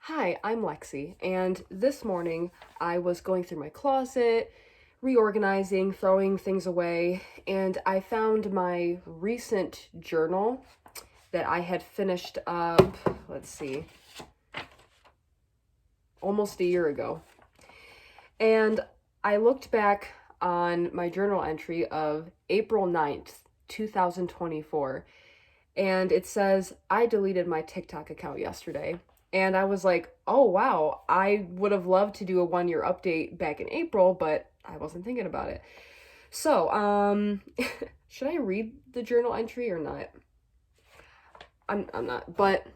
Hi, I'm Lexi, and this morning I was going through my closet, reorganizing, throwing things away, and I found my recent journal that I had finished up, let's see, almost a year ago. And I looked back on my journal entry of April 9th, 2024, and it says, I deleted my TikTok account yesterday. And I was like, oh wow, I would have loved to do a 1 year update back in April, but I wasn't thinking about it. So, should I read the journal entry or not? I'm not, but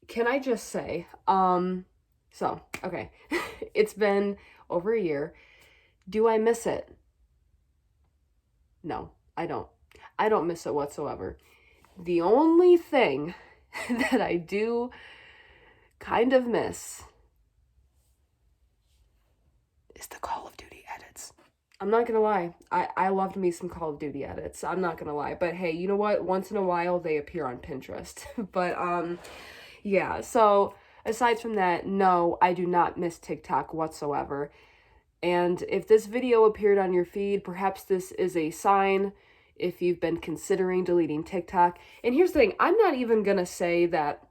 can I just say, okay, it's been over a year. Do I miss it? No, I don't. I don't miss it whatsoever. The only thing that I do kind of miss is the Call of Duty edits. I'm not gonna lie. I loved me some Call of Duty edits. I'm not gonna lie. But hey, you know what? Once in a while they appear on Pinterest. But yeah, so aside from that, no, I do not miss TikTok whatsoever. And if this video appeared on your feed, perhaps this is a sign if you've been considering deleting TikTok. And here's the thing, I'm not even gonna say that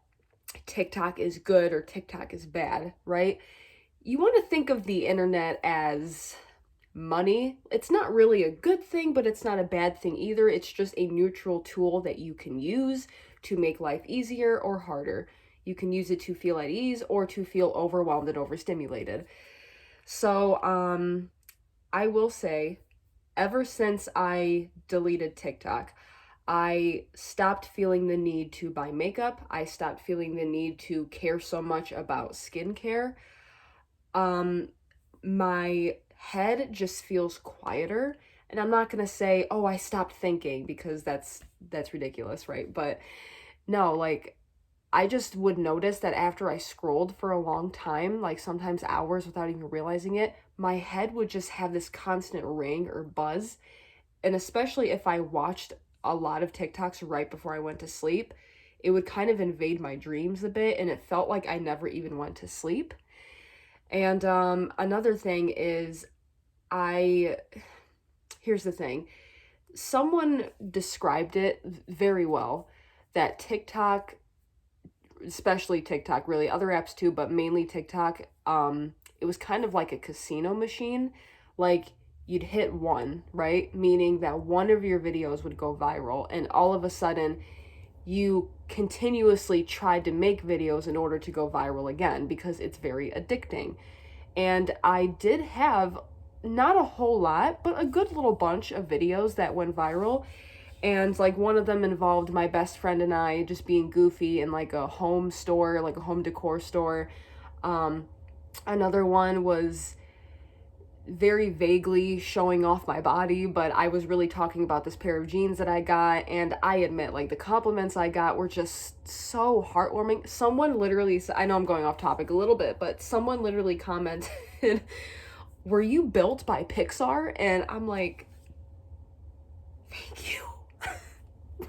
TikTok is good or TikTok is bad, right? You want to think of the internet as money. It's not really a good thing, but it's not a bad thing either. It's just a neutral tool that you can use to make life easier or harder. You can use it to feel at ease or to feel overwhelmed and overstimulated. So, I will say, ever since I deleted TikTok, I stopped feeling the need to buy makeup. I stopped feeling the need to care so much about skincare. My head just feels quieter. And I'm not gonna say, oh, I stopped thinking, because that's ridiculous, right? But no, like, I just would notice that after I scrolled for a long time, like sometimes hours without even realizing it, my head would just have this constant ring or buzz. And especially if I watched a lot of TikToks right before I went to sleep, it would kind of invade my dreams a bit, and it felt like I never even went to sleep. And another thing is, I here's the thing. Someone described it very well, that TikTok, especially TikTok, really other apps too, but mainly TikTok, it was kind of like a casino machine. Like, you'd hit one, right? Meaning that one of your videos would go viral, and all of a sudden you continuously tried to make videos in order to go viral again, because it's very addicting. And I did have not a whole lot, but a good little bunch of videos that went viral. And like one of them involved my best friend and I just being goofy in like a home store, like a home decor store. Another one was very vaguely showing off my body, but I was really talking about this pair of jeans that I got. And I admit, like, the compliments I got were just so heartwarming. Someone literally, I know I'm going off topic a little bit, but someone literally commented, were you built by Pixar? And I'm like, thank you.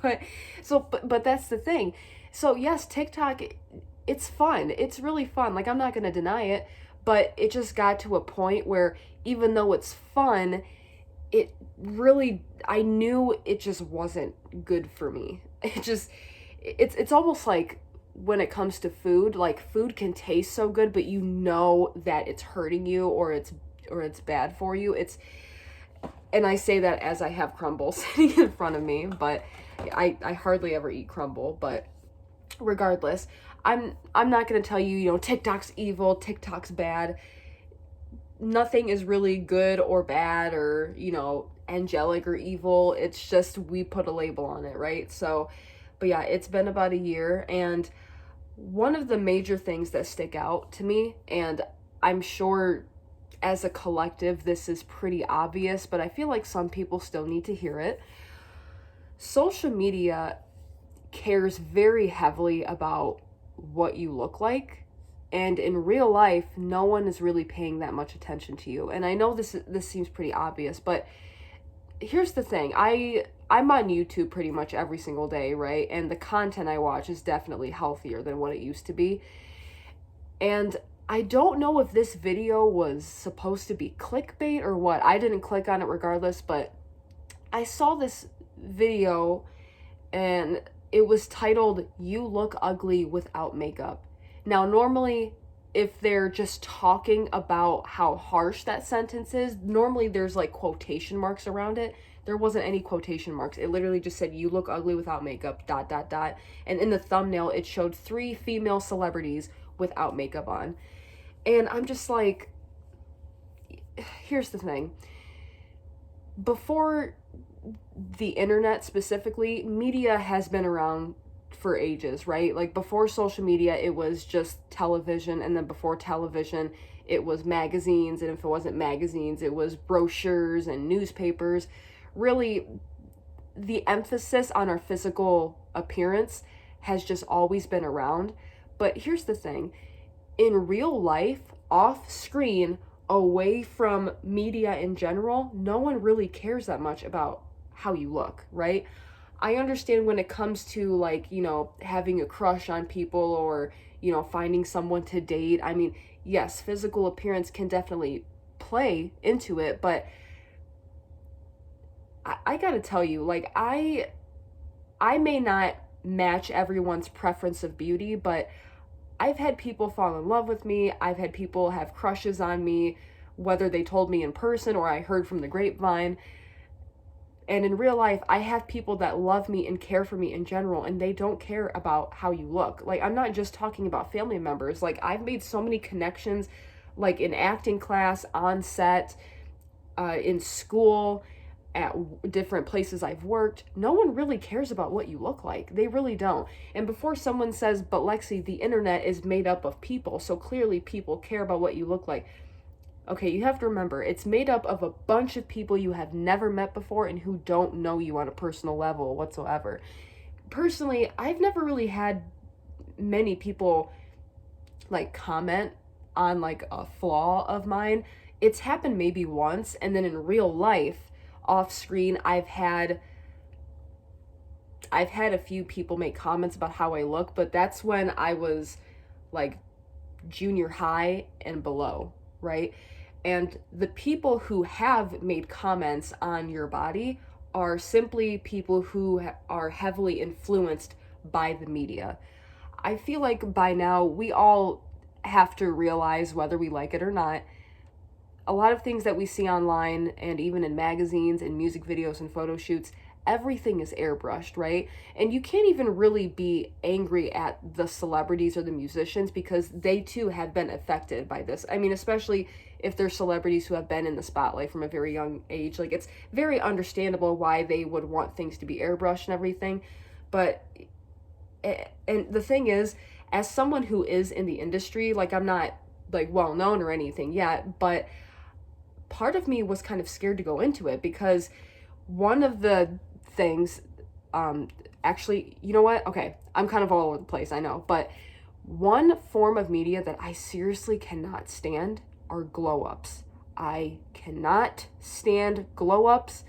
But that's the thing. So yes, TikTok, it's fun. It's really fun. Like, I'm not going to deny it, but it just got to a point where even though it's fun, it really, I knew it just wasn't good for me. It's almost like when it comes to food, like, food can taste so good, but you know that it's hurting you, or it's bad for you. And I say that as I have crumble sitting in front of me, but I hardly ever eat crumble. But regardless, I'm not going to tell you, TikTok's evil, TikTok's bad. Nothing is really good or bad or, angelic or evil. It's just we put a label on it, right? So, but yeah, it's been about a year, and one of the major things that stick out to me, and I'm sure as a collective this is pretty obvious, but I feel like some people still need to hear it. Social media cares very heavily about what you look like, and in real life no one is really paying that much attention to you. And I know this seems pretty obvious, but here's the thing. I'm on YouTube pretty much every single day, right? And the content I watch is definitely healthier than what it used to be. And I don't know if this video was supposed to be clickbait or what. I didn't click on it regardless, but I saw this video and it was titled, "You Look Ugly Without Makeup." Now, normally, if they're just talking about how harsh that sentence is, normally there's like quotation marks around it. There wasn't any quotation marks. It literally just said, "You look ugly without makeup, dot, dot, dot." And in the thumbnail, it showed 3 female celebrities without makeup on. And I'm just like, here's the thing. Before the internet specifically, media has been around for ages, right? Like before social media, it was just television, and then before television, it was magazines, and if it wasn't magazines, it was brochures and newspapers. Really, the emphasis on our physical appearance has just always been around. But here's the thing, in real life, off screen, away from media in general, no one really cares that much about how you look, right? I understand when it comes to like, having a crush on people or, finding someone to date. I mean, yes, physical appearance can definitely play into it, but I gotta tell you, like, I may not match everyone's preference of beauty, but I've had people fall in love with me. I've had people have crushes on me, whether they told me in person or I heard from the grapevine. And in real life, I have people that love me and care for me in general, and they don't care about how you look. Like, I'm not just talking about family members. Like, I've made so many connections, like in acting class, on set, in school, at different places I've worked. No one really cares about what you look like. They really don't. And before someone says, "But Lexi, the internet is made up of people, so clearly people care about what you look like." Okay, you have to remember, it's made up of a bunch of people you have never met before and who don't know you on a personal level whatsoever. Personally, I've never really had many people like comment on like a flaw of mine. It's happened maybe once, and then in real life, off screen, I've had a few people make comments about how I look, but that's when I was like junior high and below, right? And the people who have made comments on your body are simply people who are heavily influenced by the media. I feel like by now we all have to realize, whether we like it or not, a lot of things that we see online and even in magazines and music videos and photo shoots, everything is airbrushed, right? And you can't even really be angry at the celebrities or the musicians because they too have been affected by this. I mean, especially if they're celebrities who have been in the spotlight from a very young age. Like, it's very understandable why they would want things to be airbrushed and everything. But, and the thing is, as someone who is in the industry, like, I'm not like well known or anything yet, but part of me was kind of scared to go into it because one of the things, actually, you know what? Okay, I'm kind of all over the place, I know, but one form of media that I seriously cannot stand are glow-ups. I cannot stand glow-ups.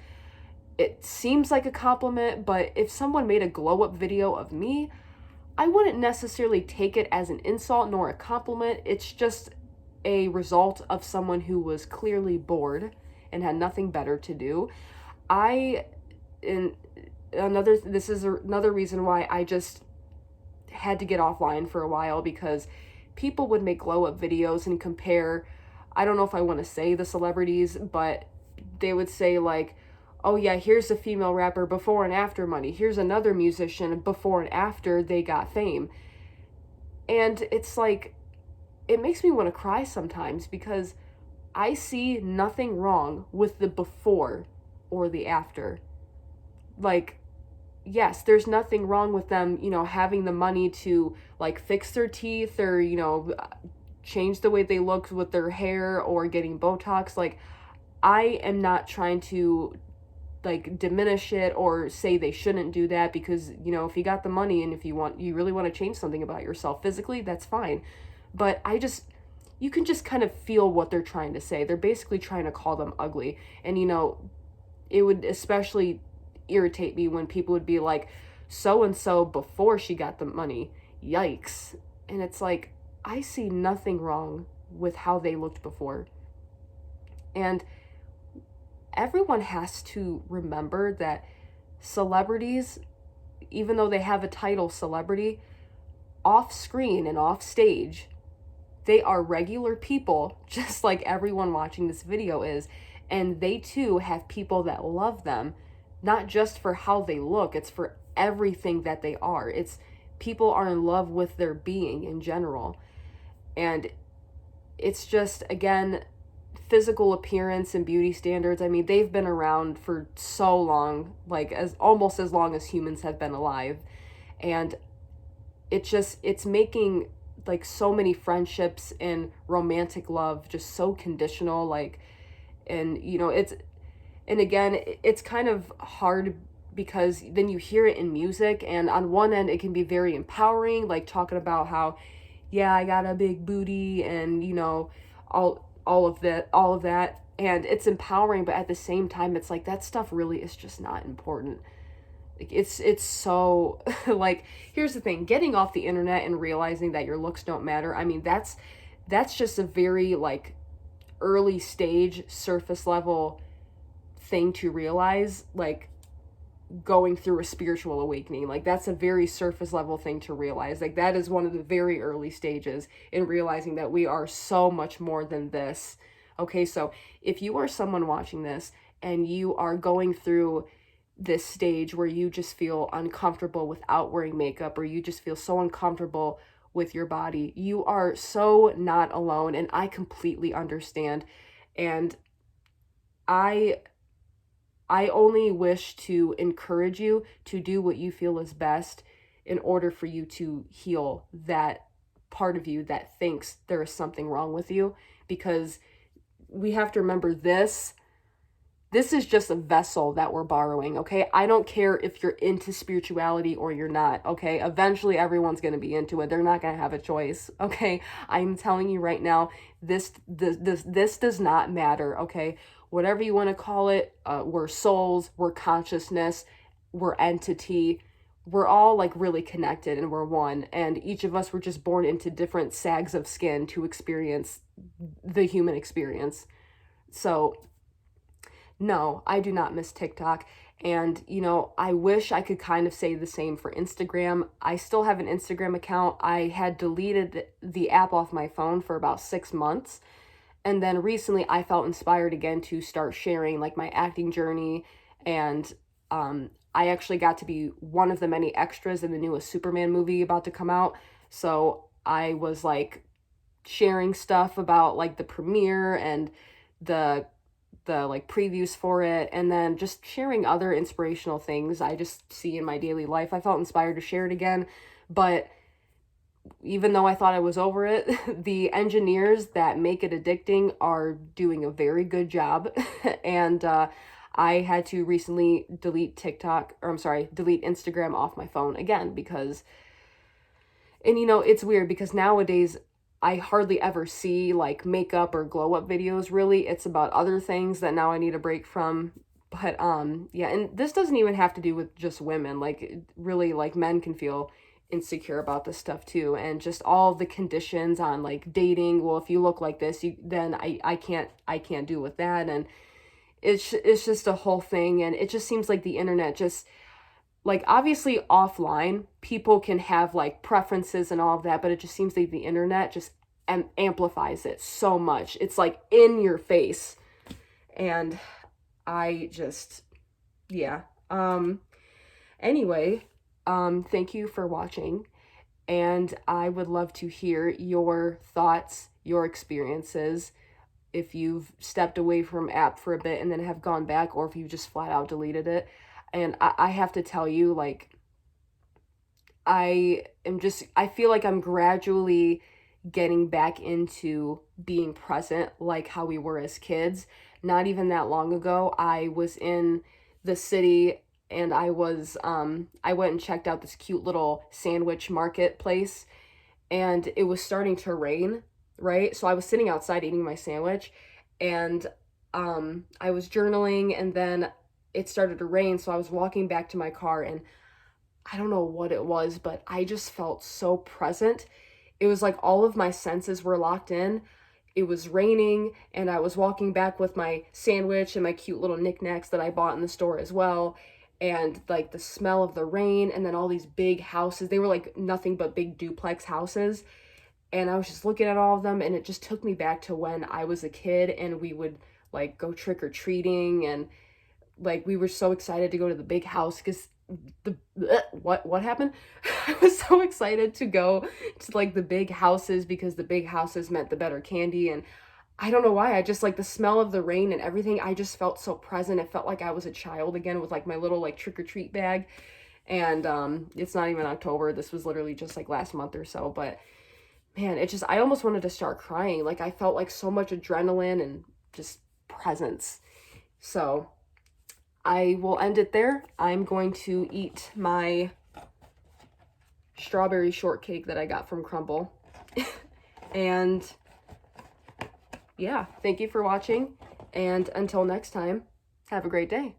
It seems like a compliment, but if someone made a glow-up video of me, I wouldn't necessarily take it as an insult nor a compliment. It's just a result of someone who was clearly bored and had nothing better to do. This is another reason why I just had to get offline for a while, because people would make glow up videos and compare, I don't know if I want to say the celebrities, but they would say like, "Oh yeah, here's a female rapper before and after money. Here's another musician before and after they got fame." And it's like, it makes me want to cry sometimes because I see nothing wrong with the before or the after. Like, yes, there's nothing wrong with them, having the money to like fix their teeth or, change the way they look with their hair or getting Botox. Like, I am not trying to like diminish it or say they shouldn't do that, because, if you got the money and if you really want to change something about yourself physically, that's fine. But you can just kind of feel what they're trying to say. They're basically trying to call them ugly. And, it would especially irritate me when people would be like, "So and so before she got the money, yikes." And it's like, I see nothing wrong with how they looked before. And everyone has to remember that celebrities, even though they have a title celebrity, off screen and off stage, they are regular people, just like everyone watching this video is. And they too have people that love them, not just for how they look, it's for everything that they are. It's people are in love with their being in general. And it's just, again, physical appearance and beauty standards. I mean, they've been around for so long, like as almost as long as humans have been alive. And it's making like so many friendships and romantic love just so conditional, like, and and again, it's kind of hard because then you hear it in music, and on one end it can be very empowering, like talking about how, yeah, I got a big booty, and all of that, and it's empowering, but at the same time it's like that stuff really is just not important. Like it's so like, here's the thing, getting off the internet and realizing that your looks don't matter. I mean, that's just a very like early stage, surface level thing to realize, like going through a spiritual awakening. Like that's a very surface level thing to realize. Like that is one of the very early stages in realizing that we are so much more than this. Okay, so if you are someone watching this and you are going through this stage where you just feel uncomfortable without wearing makeup, or you just feel so uncomfortable with your body, you are so not alone, and I completely understand. And I I only wish to encourage you to do what you feel is best in order for you to heal that part of you that thinks there is something wrong with you, because we have to remember this is just a vessel that we're borrowing, okay? I don't care if you're into spirituality or you're not, okay? Eventually everyone's going to be into it. They're not going to have a choice, okay? I'm telling you right now, this does not matter, okay? Whatever you want to call it, we're souls, we're consciousness, we're entity. We're all like really connected, and we're one. And each of us were just born into different sags of skin to experience the human experience. So no, I do not miss TikTok. And, I wish I could kind of say the same for Instagram. I still have an Instagram account. I had deleted the app off my phone for about 6 months. And then recently I felt inspired again to start sharing like my acting journey. And I actually got to be one of the many extras in the newest Superman movie about to come out. So I was like sharing stuff about like the premiere and the like previews for it, and then just sharing other inspirational things I just see in my daily life. I felt inspired to share it again, but even though I thought I was over it, the engineers that make it addicting are doing a very good job. And I had to recently delete Instagram off my phone again, because, and it's weird because nowadays I hardly ever see like makeup or glow up videos, really. It's about other things that now I need a break from. But yeah, and this doesn't even have to do with just women. Like really, like men can feel insecure about this stuff too, and just all the conditions on like dating. Well, if you look like this, then I can't do with that. And it's just a whole thing, and it just seems like the internet just, like, obviously offline people can have like preferences and all of that, but it just seems like the internet just amplifies it so much. It's like in your face. And I just, yeah. Anyway, thank you for watching, and I would love to hear your thoughts, your experiences, if you've stepped away from app for a bit and then have gone back, or if you just flat out deleted it. And I have to tell you, like, I feel like I'm gradually getting back into being present like how we were as kids. Not even that long ago, I was in the city, and I went and checked out this cute little sandwich marketplace, and it was starting to rain, right? So I was sitting outside eating my sandwich, and I was journaling, and then it started to rain, so I was walking back to my car, and I don't know what it was, but I just felt so present It was like all of my senses were locked in. It was raining, and I was walking back with my sandwich and my cute little knickknacks that I bought in the store as well. And like the smell of the rain, and then all these big houses. They were like nothing but big duplex houses. And I was just looking at all of them, and it just took me back to when I was a kid and we would like go trick or treating, and like we were so excited to go to the big house because what happened? I was so excited to go to like the big houses because the big houses meant the better candy. And I don't know why, I just like the smell of the rain and everything, I just felt so present. It felt like I was a child again with like my little like trick-or-treat bag. And it's not even October, this was literally just like last month or so. But man, it just, I almost wanted to start crying. Like I felt like so much adrenaline and just presence. So I will end it there. I'm going to eat my strawberry shortcake that I got from Crumble. And yeah, thank you for watching. And until next time, have a great day.